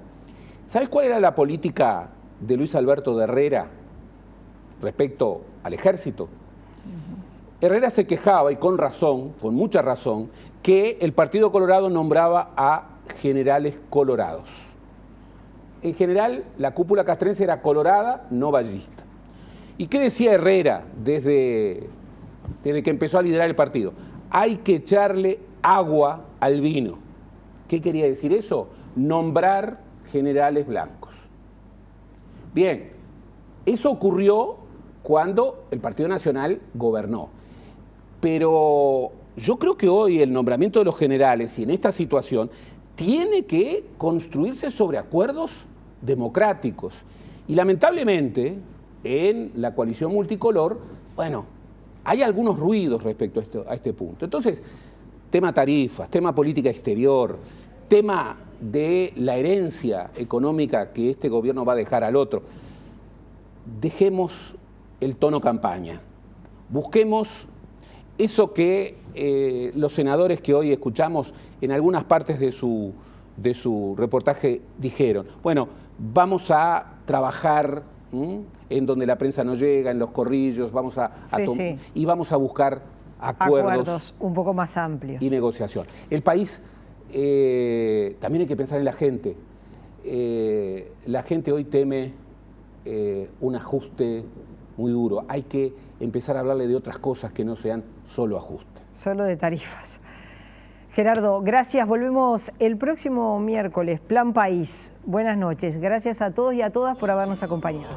F: ¿Sabes cuál era la política de Luis Alberto de Herrera respecto al ejército? Herrera se quejaba, y con razón, con mucha razón, que el Partido Colorado nombraba a generales colorados. En general, la cúpula castrense era colorada, no vallista. ¿Y qué decía Herrera desde que empezó a liderar el partido? Hay que echarle agua al vino. ¿Qué quería decir eso? Nombrar generales blancos. Bien, eso ocurrió cuando el Partido Nacional gobernó. Pero yo creo que hoy el nombramiento de los generales, y en esta situación, tiene que construirse sobre acuerdos democráticos. Y lamentablemente, en la coalición multicolor, hay algunos ruidos respecto a este punto. Entonces, tema tarifas, tema política exterior, tema de la herencia económica que este gobierno va a dejar al otro. Dejemos el tono campaña. Busquemos eso que los senadores que hoy escuchamos en algunas partes de su reportaje dijeron. Bueno, vamos a trabajar en donde la prensa no llega, en los corrillos, y vamos a buscar acuerdos
A: un poco más amplios.
F: Y negociación. El país, también hay que pensar en la gente. La gente hoy teme un ajuste muy duro. Hay que empezar a hablarle de otras cosas que no sean solo ajuste.
A: Solo de tarifas. Gerardo, gracias. Volvemos el próximo miércoles. Plan País. Buenas noches. Gracias a todos y a todas por habernos acompañado.